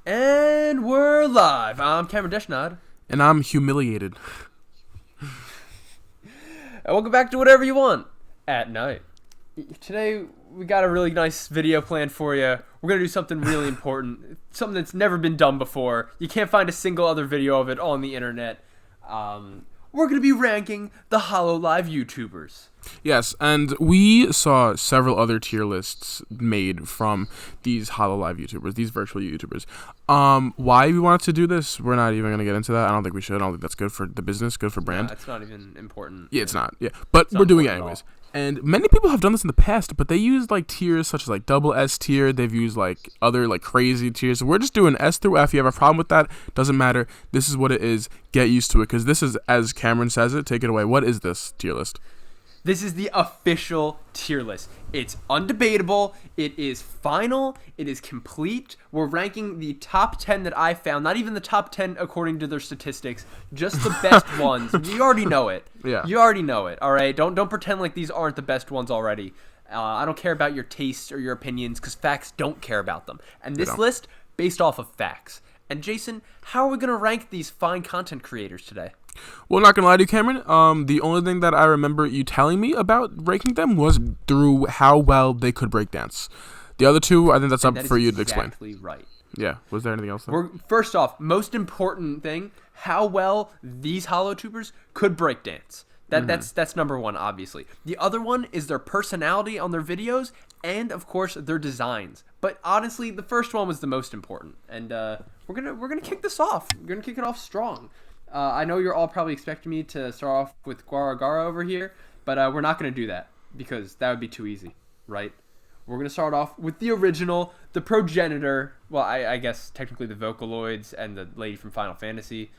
And we're live. I'm Cameron Deshnod. And I'm humiliated. And welcome back to Whatever You Want at Night. Today, we got a really nice video planned for you. We're going to do something really important. Something that's never been done before. You can't find a single other video of it on the internet. We're going to be ranking the HoloLive YouTubers. Yes, and we saw several other tier lists made from these HoloLive YouTubers, these virtual YouTubers. Why we wanted to do this, we're not even going to get into that. I don't think we should. I don't think that's good for the business, good for brand. It's not even important. Yeah, it's not. Yeah, but we're doing it anyways. And many people have done this in the past, but they use like tiers such as like double S tier. They've used like other like crazy tiers. So we're just doing S through F. You have a problem with that? Doesn't matter. This is what it is. Get used to it because this is, as Cameron says it, take it away. What is this tier list? This is the official tier list. It's undebatable. It is final. It is complete. We're ranking the top 10 that I found. Not even the top 10 according to their statistics. Just the best ones. You already know it. Yeah. You already know it. All right. Don't pretend like these aren't the best ones already. I don't care about your tastes or your opinions because facts don't care about them. And this list based off of facts. And Jason, how are we gonna rank these fine content creators today? Well, not gonna lie to you, Cameron. The only thing that I remember you telling me about ranking them was through how well they could break dance. The other two, I think that's up for you to explain. Exactly right. Yeah. Was there anything else? Though? First off, most important thing: how well these HoloTubers could break dance. That's number one, obviously. The other one is their personality on their videos, and of course their designs. But honestly, the first one was the most important, and we're gonna kick this off. We're gonna kick it off strong. I know you're all probably expecting me to start off with Gawr Gura over here, but we're not going to do that because that would be too easy, right? We're going to start off with the original, the progenitor. Well, I guess technically the Vocaloids and the lady from Final Fantasy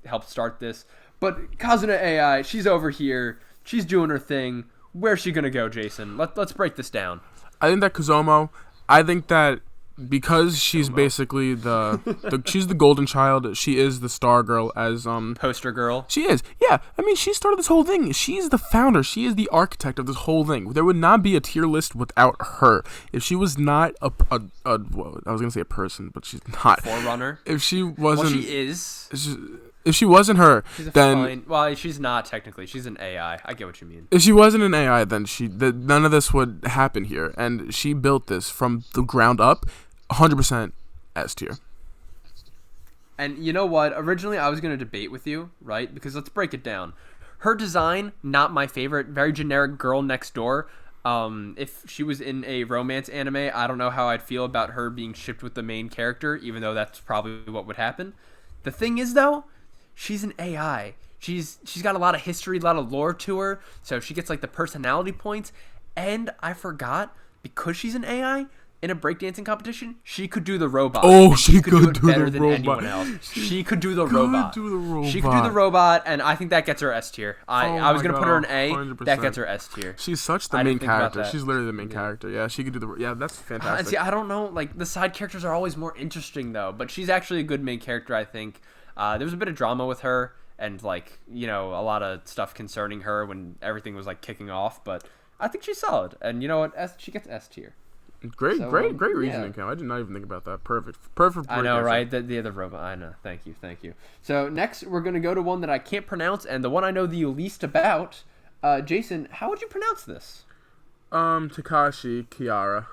helped start this. But Kazuna AI, she's over here. She's doing her thing. Where's she going to go, Jason? Let's break this down. I think that Kazomo, I think that because she's basically she's the golden child. She is the star girl as poster girl. She is. Yeah. I mean, she started this whole thing. She's the founder. She is the architect of this whole thing. There would not be a tier list without her. If she was not well, I was gonna say a person, but she's not. Forerunner. If she wasn't, well, she is. If she wasn't her, then well, she's not technically. She's an AI. I get what you mean. If she wasn't an AI, then none of this would happen here. And she built this from the ground up. 100% S tier. And you know what? Originally, I was going to debate with you, right? Because let's break it down. Her design, not my favorite. Very generic girl next door. If she was in a romance anime, I don't know how I'd feel about her being shipped with the main character, even though that's probably what would happen. The thing is, though, she's an AI. She's got a lot of history, a lot of lore to her, so she gets like the personality points. And I forgot, because she's an AI, in a breakdancing competition, she could do the robot. Oh, she could do better the than robot. anyone else. She could do the robot. She could do the robot, and I think that gets her S tier. I was gonna put her in A. 100%. That gets her S tier. She's such the main character. She's literally the main character. Yeah, she could do the. Yeah, that's fantastic. And see, I don't know. Like the side characters are always more interesting though, but she's actually a good main character. I think there was a bit of drama with her, and like a lot of stuff concerning her when everything was like kicking off. But I think she's solid, and you know what? She gets S tier. Great reasoning, Cam. I did not even think about that. Perfect. I know, right? The other robot. I know. Thank you. So next, we're gonna go to one that I can't pronounce, and the one I know the least about. Jason, how would you pronounce this? Takashi Kiara.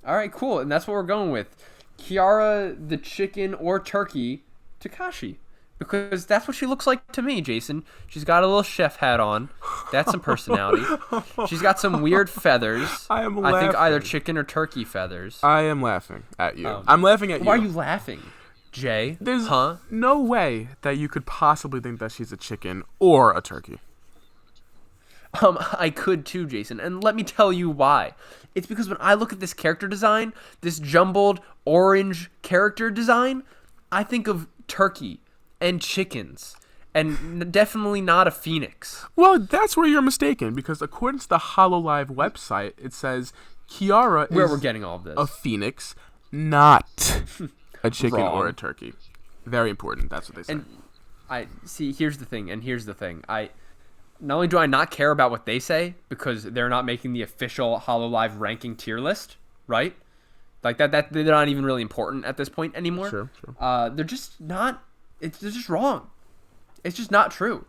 All right, cool, and that's what we're going with. Kiara, the chicken or turkey, Takashi. Because that's what she looks like to me, Jason. She's got a little chef hat on. That's some personality. She's got some weird feathers. I am laughing. I think either chicken or turkey feathers. I am laughing at you. I'm laughing at you. Why are you laughing, Jay? There's no way that you could possibly think that she's a chicken or a turkey. I could too, Jason. And let me tell you why. It's because when I look at this character design, this jumbled orange character design, I think of turkey and chickens, and definitely not a phoenix. Well, that's where you're mistaken, because according to the HoloLive website, it says Kiara is we're getting all of this. A phoenix, not a chicken Wrong. or a turkey. Very important. That's what they say. And I see. Here's the thing. Not only do I not care about what they say because they're not making the official HoloLive ranking tier list, right? Like that they're not even really important at this point anymore. Sure. They're just not. They're just wrong. It's just not true.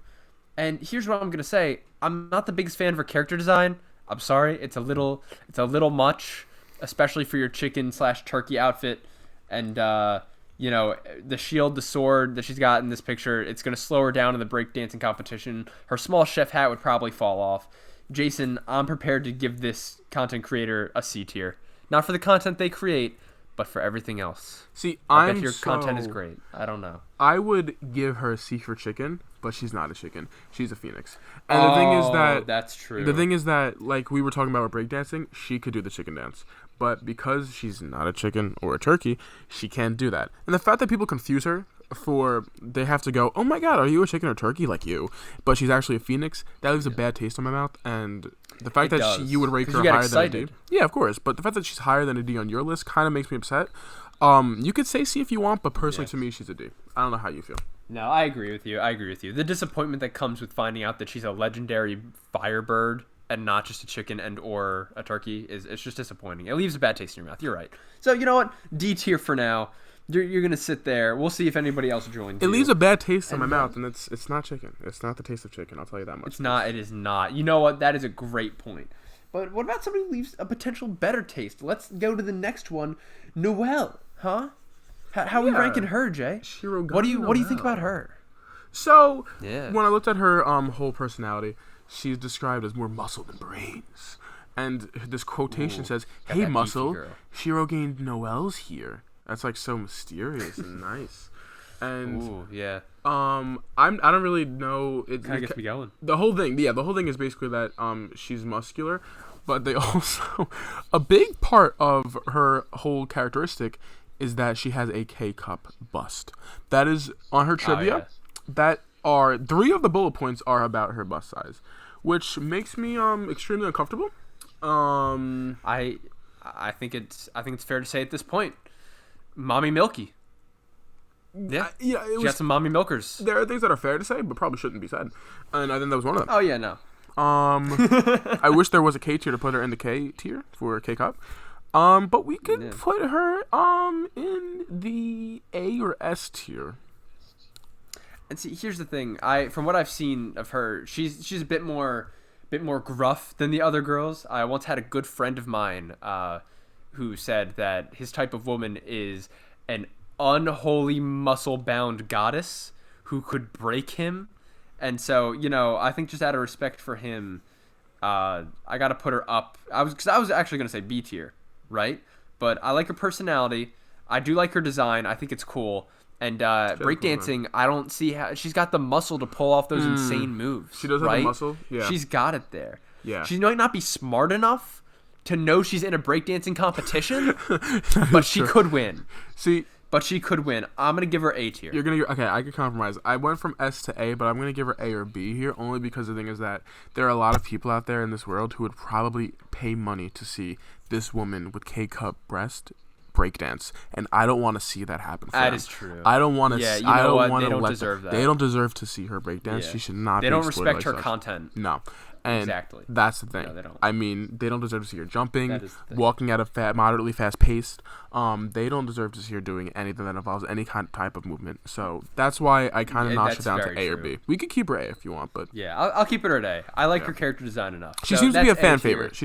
And here's what I'm gonna say: I'm not the biggest fan of her character design. I'm sorry, it's a little much, especially for your chicken/turkey outfit, and the shield, the sword that she's got in this picture. It's gonna slow her down in the breakdancing competition. Her small chef hat would probably fall off. Jason, I'm prepared to give this content creator a C tier. Not for the content they create, but for everything else. See, I bet your content is great. I don't know. I would give her a C for chicken, but she's not a chicken. She's a phoenix. And the thing is that that's true. The thing is that, like we were talking about with breakdancing, she could do the chicken dance. But because she's not a chicken or a turkey, she can't do that. And the fact that people confuse her they have to go, oh my god, are you a chicken or turkey like you? But she's actually a phoenix. That leaves a bad taste in my mouth. And the fact that you would rank her higher than a D. Yeah, of course. But the fact that she's higher than a D on your list kind of makes me upset. You could say C if you want, but personally to me, she's a D. I don't know how you feel. No, I agree with you. The disappointment that comes with finding out that she's a legendary firebird and not just a chicken and or a turkey it's just disappointing. It leaves a bad taste in your mouth. You're right. So you know what? D tier for now. You're gonna sit there. We'll see if anybody else joins. It leaves a bad taste in my mouth, and it's not chicken. It's not the taste of chicken. I'll tell you that much. It's not. It is not. You know what? That is a great point. But what about somebody who leaves a potential better taste? Let's go to the next one. Noelle, huh? How are we ranking her, Jay? What do you think about her? So when I looked at her whole personality, she's described as more muscle than brains. And this quotation says, "Hey, muscle, Shirogane Noelle's here." That's like so mysterious and nice. And I don't really know. It kind of gets me going. The whole thing is basically that she's muscular, but they also a big part of her whole characteristic is that she has a K-cup bust. That is on her trivia. That are 3 of the bullet points are about her bust size, which makes me extremely uncomfortable. I think it's fair to say at this point, Mommy Milky. Yeah, she got some mommy milkers. There are things that are fair to say, but probably shouldn't be said, and I think that was one of them. Oh yeah, no. I wish there was a K tier to put her in the K tier for K-cup. But we could put her in the A or S tier. And see, here's the thing. From what I've seen of her, she's a bit more gruff than the other girls. I once had a good friend of mine who said that his type of woman is an unholy muscle-bound goddess who could break him. And so, I think just out of respect for him, I got to put her up. I was actually going to say B tier, right? But I like her personality. I do like her design. I think it's cool. And breakdancing, I don't see how she's got the muscle to pull off those insane moves. She does have the muscle. Yeah, she's got it there. Yeah, she might not be smart enough to know she's in a breakdancing competition, but she could win. But she could win. I'm gonna give her A tier. Okay, I could compromise. I went from S to A, but I'm gonna give her A or B here, only because the thing is that there are a lot of people out there in this world who would probably pay money to see this woman with K-cup breast breakdance, and I don't want to see that happen for them. Is true. I don't want to. Yeah, I don't want to. They don't deserve that. They don't deserve to see her breakdance. Yeah. She should not. They don't respect her such. content. No. And exactly. That's the thing. No, they don't. I mean, they don't deserve to see her jumping, walking at a moderately fast pace. They don't deserve to see her doing anything that involves any type of movement. So that's why I kind of notched it down to A or B. We could keep her A if you want, but yeah, I'll keep it at A. I like her character design enough. She seems to be a fan favorite.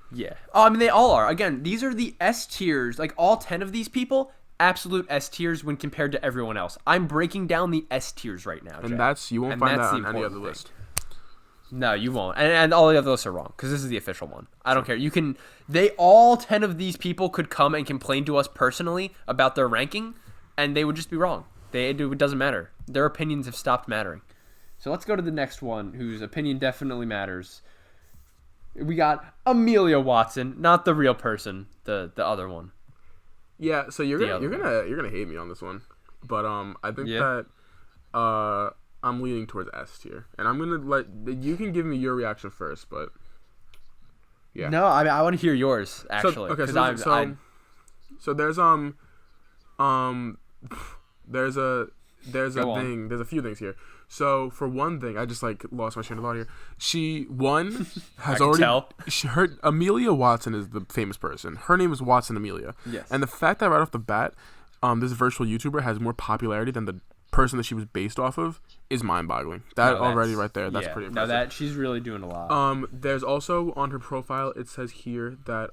Yeah. Oh, I mean, they all are. Again, these are the S tiers. Like all 10 of these people, absolute S tiers when compared to everyone else. I'm breaking down the S tiers right now, Jay. And you won't find that on any other list. No, you won't. And all the other lists are wrong because this is the official one. I don't care. All 10 of these people could come and complain to us personally about their ranking, and they would just be wrong. It doesn't matter. Their opinions have stopped mattering. So let's go to the next one, whose opinion definitely matters. We got Amelia Watson, not the real person, the other one. Yeah, so you're gonna hate me on this one, but I think that I'm leaning towards S tier, and I'm gonna you can give me your reaction first, but yeah. No, I mean I want to hear yours actually. So there's There's a few things here. So for one thing, I just like lost my train of thought here. Has already Amelia Watson is the famous person. Her name is Watson Amelia. Yes. And the fact that right off the bat, this virtual YouTuber has more popularity than the person that she was based off of is mind-boggling. That's pretty impressive. No, she's really doing a lot. There's also on her profile, it says here that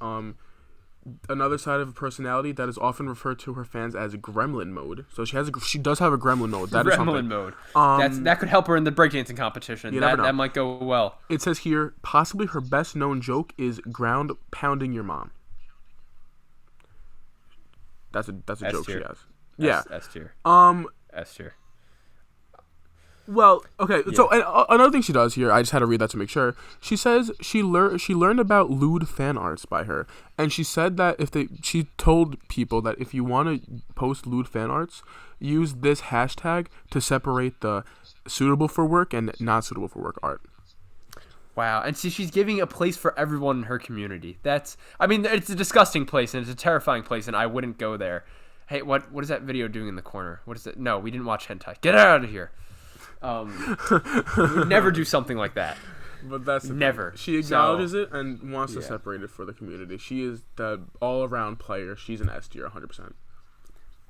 another side of a personality that is often referred to her fans as gremlin mode. So she does have a gremlin mode. That is something. Gremlin mode. That could help her in the breakdancing competition. That might go well. It says here, possibly her best known joke is ground pounding your mom. That's a joke she has. Yeah. S tier. S tier. Well, okay. Yeah. So another thing she does here, I just had to read that to make sure. She says she learned about lewd fan arts by her, and she said that she told people that if you want to post lewd fan arts, use this hashtag to separate the suitable for work and not suitable for work art. Wow, and see, she's giving a place for everyone in her community. It's a disgusting place and it's a terrifying place, and I wouldn't go there. Hey, what is that video doing in the corner? What is it? No, we didn't watch hentai. Get out of here. We would never do something like that. But that's never. She acknowledges it and wants to separate it for the community. She is the all-around player. She's an S tier, 100%.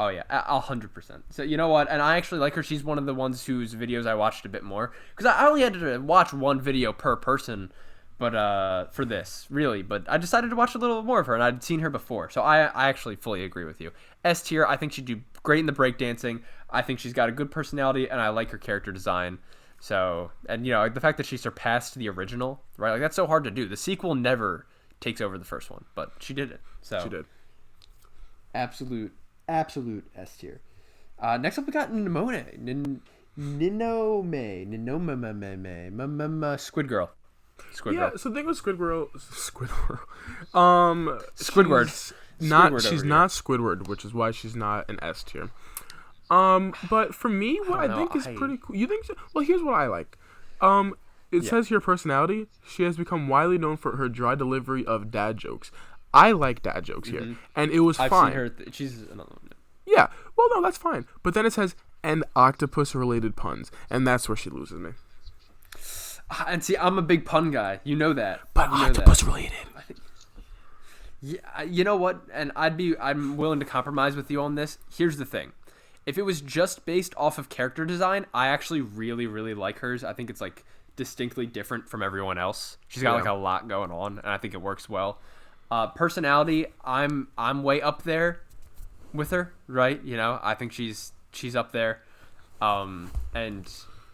Oh yeah, 100%. So you know what? And I actually like her. She's one of the ones whose videos I watched a bit more because I only had to watch one video per person, but for this really. But I decided to watch a little more of her, and I'd seen her before, so I actually fully agree with you. S tier. I think she'd do great in the breakdancing. I think she's got a good personality, and I like her character design. So, and the fact that she surpassed the original, right? Like that's so hard to do. The sequel never takes over the first one, but she did it. So she did. Absolute S tier. Next up we got Ninome. Squid Girl. So the thing with Squidward. She's not Squidward, which is why she's not an S tier. But for me, what I think is pretty cool. You think so? Well, here's what I like. It says here personality. She has become widely known for her dry delivery of dad jokes. I like dad jokes here, and it was fine. I've seen her. She's another one. Yeah. Well, no, that's fine. But then it says and octopus-related puns, and that's where she loses me. And see, I'm a big pun guy. You know that. But octopus-related. Yeah. You know what? And I'm willing to compromise with you on this. Here's the thing. If it was just based off of character design, I actually really, really like hers. I think it's like distinctly different from everyone else. She's got like a lot going on, and I think it works well. Personality, I'm way up there with her, right? I think she's up there. And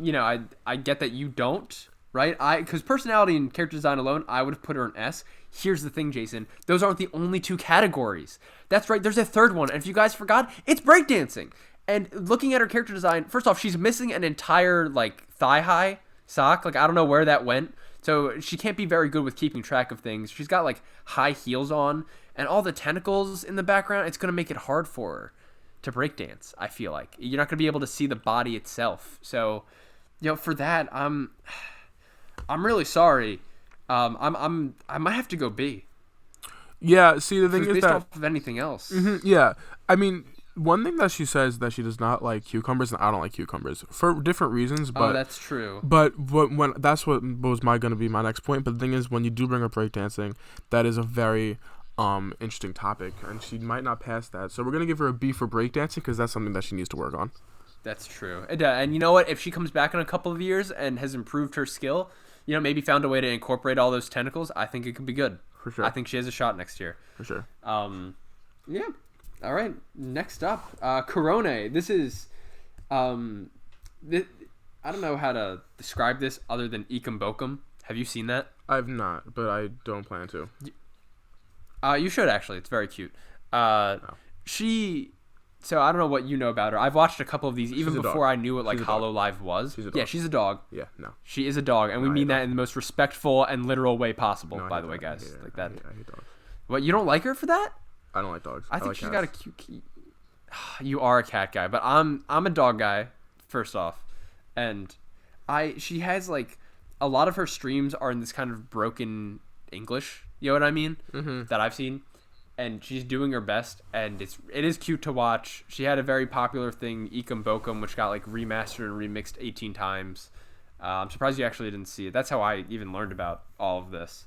I get that you don't, right? Because personality and character design alone, I would have put her an S. Here's the thing, Jason. Those aren't the only two categories. That's right. There's a third one. And if you guys forgot, it's breakdancing. And looking at her character design, first off, she's missing an entire thigh-high sock. I don't know where that went. So she can't be very good with keeping track of things. She's got high heels on, and all the tentacles in the background. It's gonna make it hard for her to breakdance. I feel like you're not gonna be able to see the body itself. So, for that, I'm really sorry. I might have to go B. Yeah. See, the thing is based that off of anything else. Mm-hmm, yeah. I mean, one thing that she says that she does not like cucumbers, and I don't like cucumbers for different reasons. But that's true. But when that's what was going to be my next point. But the thing is, when you do bring up breakdancing, that is a very interesting topic, and she might not pass that. So we're gonna give her a B for breakdancing because that's something that she needs to work on. That's true. And you know what? If she comes back in a couple of years and has improved her skill, maybe found a way to incorporate all those tentacles, I think it could be good. For sure. I think she has a shot next year. For sure. Yeah. All right. Next up, Corone. This is, I don't know how to describe this other than Ekum Bokum. Have you seen that? I've not, but I don't plan to. You should actually. It's very cute. So I don't know what you know about her. I've watched a couple of these even before I knew what Hollow Live was. Yeah, she's a dog. Yeah, no. She is a dog, and we mean that in the most respectful and literal way possible, by the way, guys. I hate dogs. What, you don't like her for that? I don't like dogs. I think she's got a cute. You are a cat guy, but I'm a dog guy. First off, and she has a lot of her streams are in this kind of broken English. You know what I mean? Mm-hmm. That I've seen, and she's doing her best, and it is cute to watch. She had a very popular thing, Ikum Bokum, which got like remastered and remixed 18 times. I'm surprised you actually didn't see it. That's how I even learned about all of this.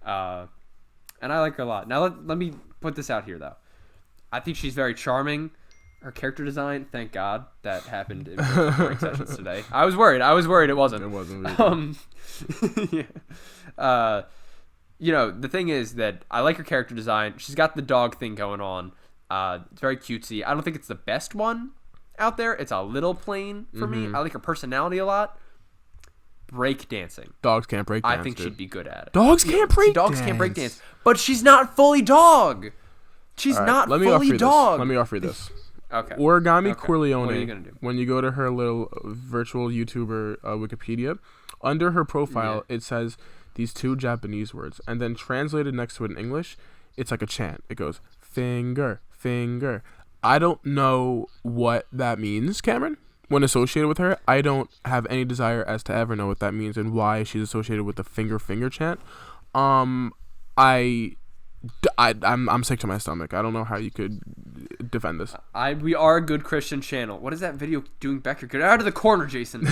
And I like her a lot. Now let me put this out here, though. I think she's very charming. Her character design, thank God, that happened in recording sessions today. I was worried it wasn't. It wasn't. Yeah. The thing is that I like her character design. She's got the dog thing going on. It's very cutesy. I don't think it's the best one out there. It's a little plain for me. I like her personality a lot. Break dancing. Dogs can't break dance. I think she'd be good at it. Dogs can't break Dogs can't break dance. But she's not fully dog. She's not fully dog. Let me offer you this. Okay. Origami Corleone. What are you gonna do? When you go to her little virtual YouTuber Wikipedia, under her profile, it says these 2 Japanese words, and then translated next to it in English, it's like a chant. It goes, finger, finger. I don't know what that means, Cameron. When associated with her, I don't have any desire as to ever know what that means and why she's associated with the finger finger chant. I'm sick to my stomach. I don't know how you could defend this. We are a good Christian channel. What is that video doing back here? Get out of the corner, Jason.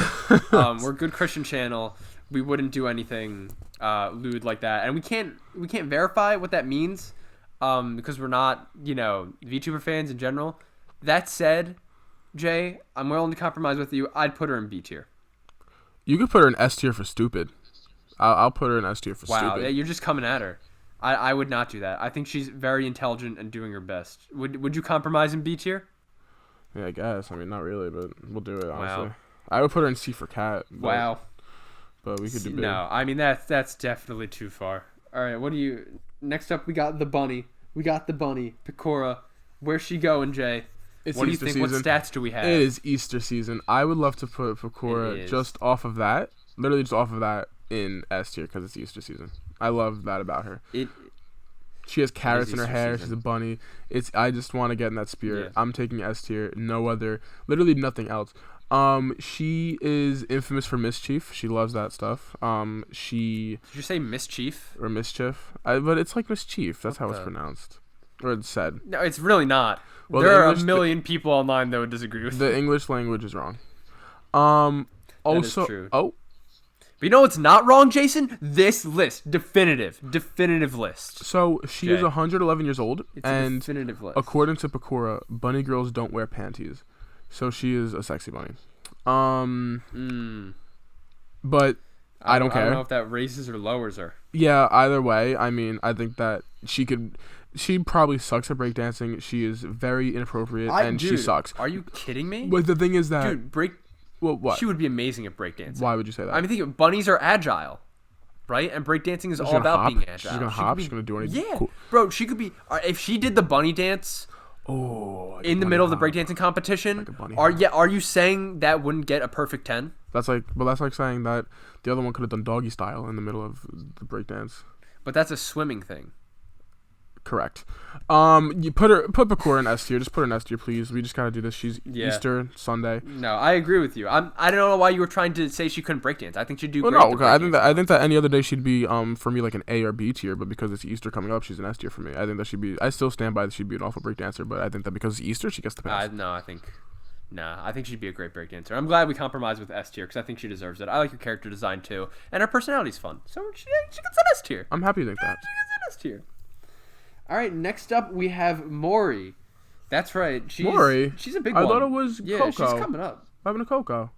We're a good Christian channel. We wouldn't do anything lewd like that, and we can't verify what that means because we're not VTuber fans in general. That said, Jay, I'm willing to compromise with you. I'd put her in B tier. You could put her in S tier for stupid. I'll put her in S tier for stupid. Wow, you're just coming at her. I would not do that. I think she's very intelligent and doing her best. Would you compromise in B tier? Yeah, I guess. I mean, not really, but we'll do it, honestly. Wow. I would put her in C for cat. Wow. But we could do B. No, I mean, that's definitely too far. All right, next up, we got the bunny. Pecora. Where's she going, Jay? What do you think? What stats do we have? It is Easter season. I would love to put Pecora just off of that, literally just off of that in S tier because it's Easter season. I love that about her. She has carrots in her hair. She's a bunny. I just want to get in that spirit. Yeah. I'm taking S tier. No other. Literally nothing else. She is infamous for mischief. She loves that stuff. Did you say mischief? Or mischief? But it's like mischief. That's how it's pronounced. Or it's said. No, it's really not. Well, there are a million people online that would disagree with the English language is wrong. Also, that is true. But you know what's not wrong, Jason? This list. Definitive list. So she is 111 years old. It's a definitive list. According to Pecora, bunny girls don't wear panties. So she is a sexy bunny. But I don't care. I don't know if that raises or lowers her. Yeah, either way. I mean, I think that she probably sucks at breakdancing. She is very inappropriate, she sucks. Are you kidding me? But the thing is that... Dude, what? She would be amazing at breakdancing. Why would you say that? I mean, bunnies are agile, right? And breakdancing is all about being agile. She's gonna hop. She's gonna do anything. Yeah, cool. Bro. She could be. If she did the bunny dance. In the middle of the breakdancing competition, are you saying that wouldn't get a perfect 10? That's like saying that the other one could have done doggy style in the middle of the breakdance. But that's a swimming thing. Correct. You put Pecora in S tier. Just put her in S tier, please. We just gotta do this. She's Easter Sunday. No, I agree with you. I don't know why you were trying to say she couldn't breakdance. I think she'd do. Well, great no, I think that any other day she'd be for me like an A or B tier, but because it's Easter coming up, she's an S tier for me. I think that she'd be. I still stand by that she'd be an awful breakdancer, but I think that because it's Easter, she gets the pass. I think she'd be a great breakdancer. I'm glad we compromised with S tier because I think she deserves it. I like her character design too, and her personality's fun. So she gets an S tier. I'm happy to think that. She gets an S tier. All right, next up we have Mori. That's right. Mori? She's a big one. I thought it was Coco. Yeah, she's coming up. What happened to Coco?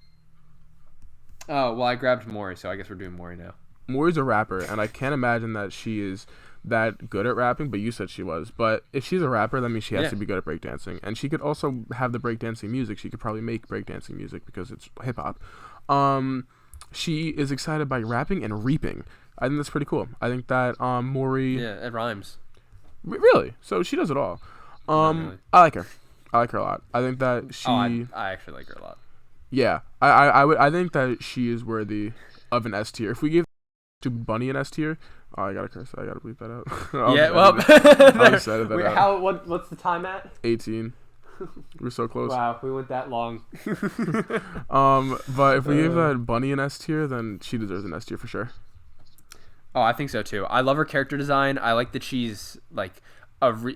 Oh, well, I grabbed Mori, so I guess we're doing Mori now. Mori's a rapper, and I can't imagine that she is that good at rapping, but you said she was. But if she's a rapper, that means she has to be good at breakdancing. And she could also have the breakdancing music. She could probably make breakdancing music because it's hip-hop. She is excited by rapping and reaping. I think that's pretty cool. I think that Mori... Yeah, it rhymes. Really? So she does it all. Really. I like her. I like her a lot. I think that she... I actually like her a lot. Yeah. I think that she is worthy of an S tier. If we give to Bunny an S tier... Oh, I gotta curse. I gotta bleep that out. What's the time at? 18. We're so close. Wow, we went that long. But if we gave that Bunny an S tier, then she deserves an S tier for sure. Oh, I think so too. I love her character design. I like that she's like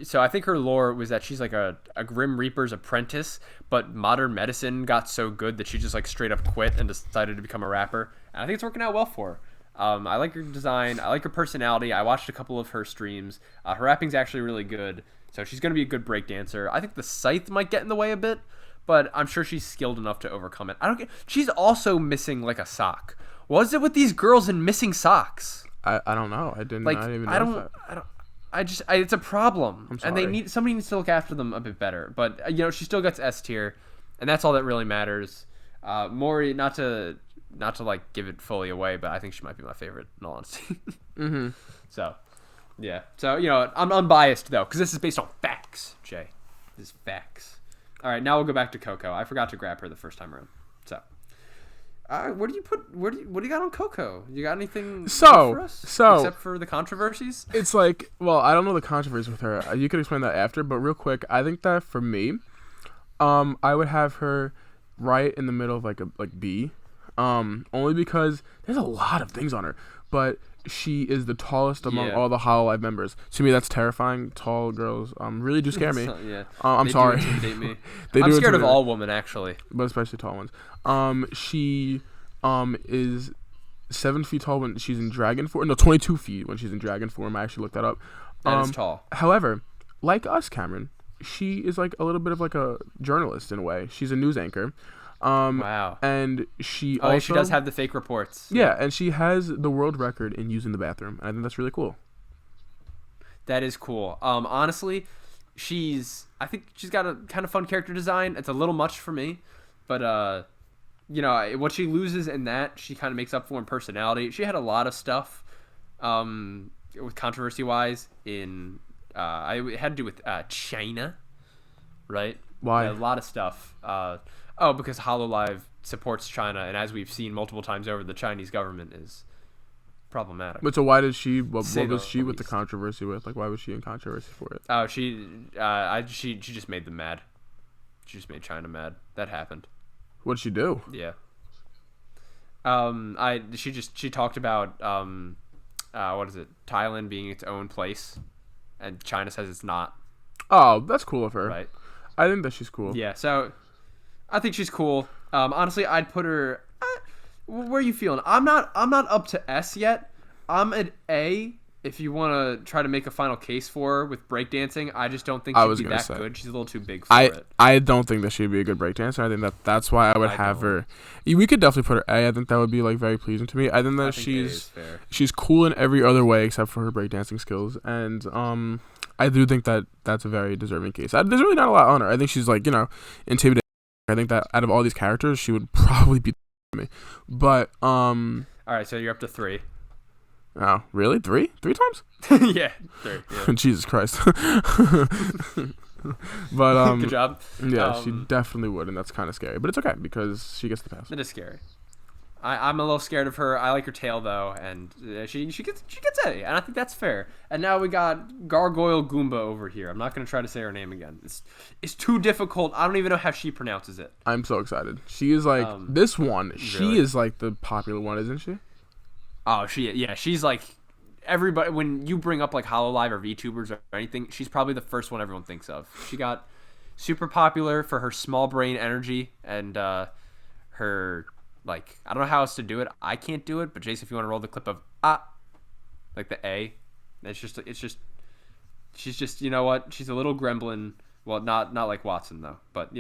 So I think her lore was that she's like a Grim Reaper's apprentice, but modern medicine got so good that she just like straight up quit and decided to become a rapper. And I think it's working out well for her. I like her design. I like her personality. I watched a couple of her streams. Her rapping's actually really good, so she's going to be a good break dancer. I think the scythe might get in the way a bit, but I'm sure she's skilled enough to overcome it. I don't get. She's also missing like a sock. What is it with these girls and missing socks? I don't know. I didn't even know that. It's a problem. I'm sorry. And somebody needs to look after them a bit better. But she still gets S tier, and that's all that really matters. Mori, not to like give it fully away, but I think she might be my favorite in all honesty. Mm-hmm. So, yeah. So I'm unbiased though, because this is based on facts. Jay, this is facts. All right, now we'll go back to Coco. I forgot to grab her the first time around. So, what do you got on Coco? You got anything for us? Except for the controversies? It's like, well, I don't know the controversies with her. You can explain that after, but real quick, I think that for me, I would have her right in the middle of like B, only because there's a lot of things on her, but she is the tallest among all the Hololive members. To me, that's terrifying. Tall girls really do scare me. I'm sorry. Do intimidate me. I'm scared of all women, actually, but especially tall ones. She is 7 feet tall when she's in dragon form. No, 22 feet when she's in dragon form. I actually looked that up. That is tall. However, like us, Cameron, she is like a little bit of like a journalist in a way. She's a news anchor. Wow. And she also... she does have the fake reports. Yeah, and she has the world record in using the bathroom. And I think that's really cool. That is cool. Honestly, I think she's got a kind of fun character design. It's a little much for me, but what she loses in that, she kind of makes up for in personality. She had a lot of stuff, with controversy-wise in... it had to do with China, right? Why? A lot of stuff. Because Hololive supports China, and as we've seen multiple times over, the Chinese government is problematic. But so why did she? What was she with the controversy with? Like, why was she in controversy for it? Oh, she just made them mad. She just made China mad. That happened. What'd she do? Yeah. She talked about what is it? Thailand being its own place, and China says it's not. Oh, that's cool of her. Right. I think that she's cool. Yeah. So, I think she's cool. Honestly, I'd put her. Where are you feeling? I'm not up to S yet. I'm at A. If you want to try to make a final case for her with breakdancing, I just don't think she'd be that good. She's a little too big for it. I don't think that she'd be a good breakdancer. I think that's why I would have her. We could definitely put her A. I think that would be like very pleasing to me. I think that she's cool in every other way except for her breakdancing skills, and I do think that that's a very deserving case. There's really not a lot on her. I think she's like intimidating. I think that out of all these characters, she would probably be me. But all right, so you're up to 3. Oh, really? 3 times? Yeah, 3. Yeah. Jesus Christ. But good job. Yeah, she definitely would, and that's kind of scary. But it's okay because she gets the pass. It is scary. I'm a little scared of her. I like her tail though, and she gets A, and I think that's fair. And now we got Gargoyle Goomba over here. I'm not gonna try to say her name again. It's too difficult. I don't even know how she pronounces it. I'm so excited. She is like this one. Really? She is like the popular one, isn't she? Oh, she's like everybody. When you bring up like Hololive or Vtubers or anything, she's probably the first one everyone thinks of. She got super popular for her small brain energy and her. Like, I don't know how else to do it. I can't do it, but Jason, if you want to roll the clip of like the A, she's just, you know what? She's a little gremlin. Well, not like Watson though, but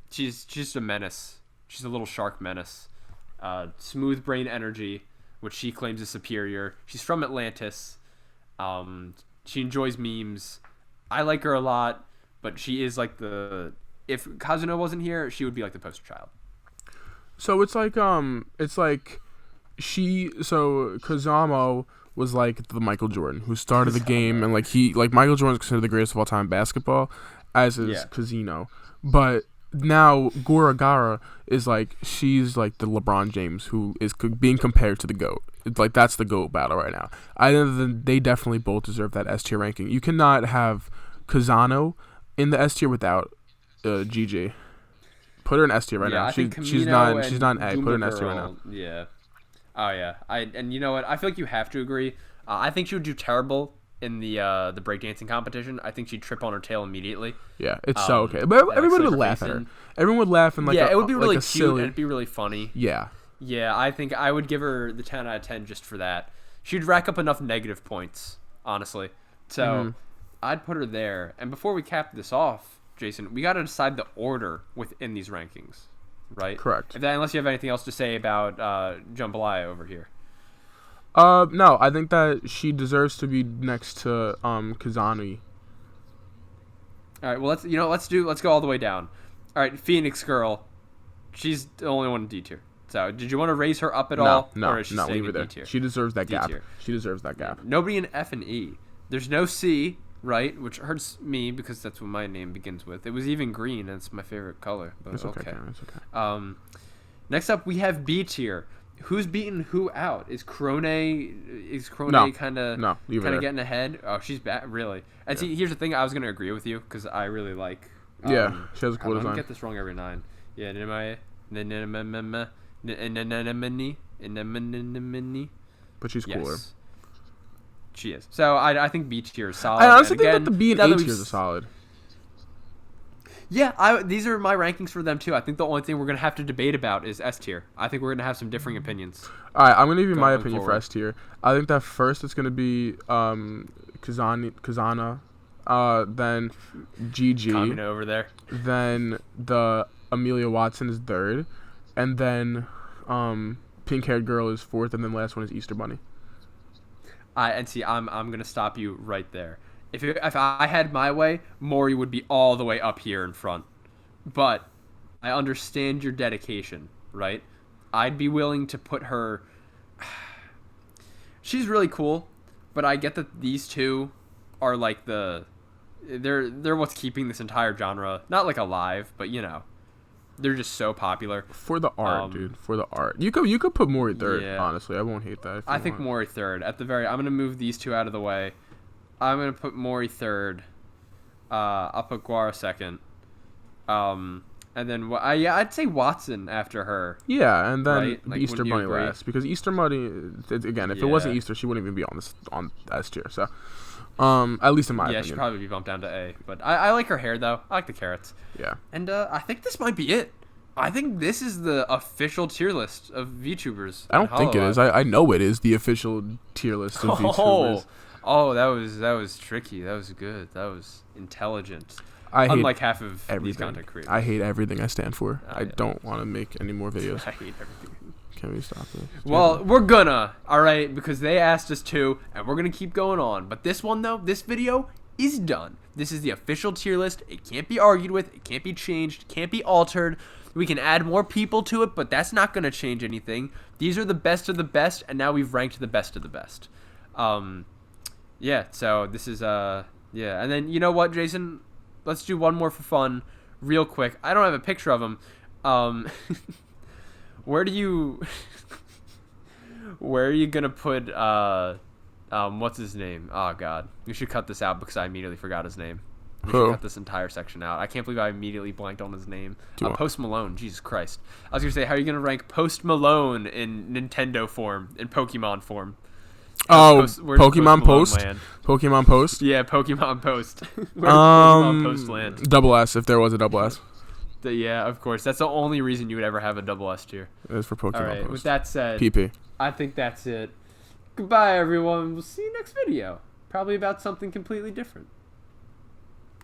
she's just a menace. She's a little shark menace. Smooth brain energy, which she claims is superior. She's from Atlantis. She enjoys memes. I like her a lot, but she is like if Kazuno wasn't here, she would be like the poster child. So it's like Kazamo was like the Michael Jordan who started the game, and like Michael Jordan's considered the greatest of all time in basketball, as is Kazino. But now Gawr Gura is like, she's like the LeBron James who is being compared to the GOAT. It's like that's the GOAT battle right now. I think that they definitely both deserve that S tier ranking. You cannot have Kazano in the S tier without GG. Put her in S tier right now. She's not an A. Put her in S tier right now. Yeah. Oh yeah. And you know what? I feel like you have to agree. I think she would do terrible in the breakdancing competition, I think she'd trip on her tail immediately. Yeah, it's so okay. But everybody would laugh at her. Everyone would laugh and like it would be really like cute silly... and it'd be really funny. Yeah. Yeah, I think I would give her the 10 out of 10 just for that. She'd rack up enough negative points, honestly. So I'd put her there. And before we cap this off, Jason, we got to decide the order within these rankings, right? Correct. Unless you have anything else to say about Jambalaya over here. No, I think that she deserves to be next to Kazami. All right, well let's go all the way down. All right, Phoenix Girl, she's the only one in D tier. So, did you want to raise her up at all? No, or is she leave her there. D-tier? She deserves that gap. D-tier. She deserves that gap. Nobody in F and E. There's no C, right? Which hurts me because that's what my name begins with. It was even green, and it's my favorite color. But It's okay. It's okay. Next up, we have B tier. Who's beating who out? Is Krone kind of getting ahead? Oh, she's bad, really. And see, here's the thing. I was gonna agree with you because I really like. She has a cool design. I get this wrong every 9. Yeah, but she's cooler. Yes. She is. So I think B tier is solid. I honestly think that the B and A tiers are solid. Yeah, these are my rankings for them too. I think the only thing we're gonna have to debate about is S tier. I think we're gonna have some differing opinions. All right, I'm gonna give you my opinion for S tier. I think that first it's gonna be Kazana, then Gigi. Kamina over there. Then the Amelia Watson is third, and then pink-haired girl is fourth, and then last one is Easter Bunny. I'm gonna stop you right there. If I had my way, Mori would be all the way up here in front. But I understand your dedication, right? I'd be willing to put her. She's really cool, but I get that these two are like they're what's keeping this entire genre not like alive, but they're just so popular for the art, dude. For the art, you could put Mori third. Yeah. Honestly, I won't hate that. I think Mori third at the very. I'm gonna move these two out of the way. I'm gonna put Mori third. I'll put Gawr second. And then I'd say Watson after her. Yeah, and then right? Like, Easter Bunny last because Easter Bunny again. If it wasn't Easter, she wouldn't even be on S tier. So, at least in my opinion. Yeah, she'd probably be bumped down to A. But I like her hair though. I like the carrots. Yeah. And I think this might be it. I think this is the official tier list of VTubers. I don't think it is. I know it is the official tier list of VTubers. Oh, that was tricky. That was good. That was intelligent. Unlike half of these content creators. I hate everything I stand for. I don't want to make any more videos. I hate everything. Can we stop this? Well, we're gonna, all right, because they asked us to, and we're gonna keep going on. But this one, though, this video is done. This is the official tier list. It can't be argued with. It can't be changed. It can't be altered. We can add more people to it, but that's not gonna change anything. These are the best of the best, and now we've ranked the best of the best. Yeah, so this is, and then, you know what, Jason? Let's do one more for fun, real quick. I don't have a picture of him. Where are you gonna put, what's his name? Oh, God. We should cut this out because I immediately forgot his name. We should cut this entire section out. I can't believe I immediately blanked on his name. Post Malone, Jesus Christ. I was gonna say, how are you gonna rank Post Malone in Nintendo form, in Pokemon form? Pokemon Post? Pokemon Post? Yeah, Pokemon Post. Where's Pokemon Post land? Double S, if there was a double S. Yeah, of course. That's the only reason you would ever have a double S tier. It is for Pokemon Post. All right, with that said, PP. I think that's it. Goodbye, everyone. We'll see you next video. Probably about something completely different.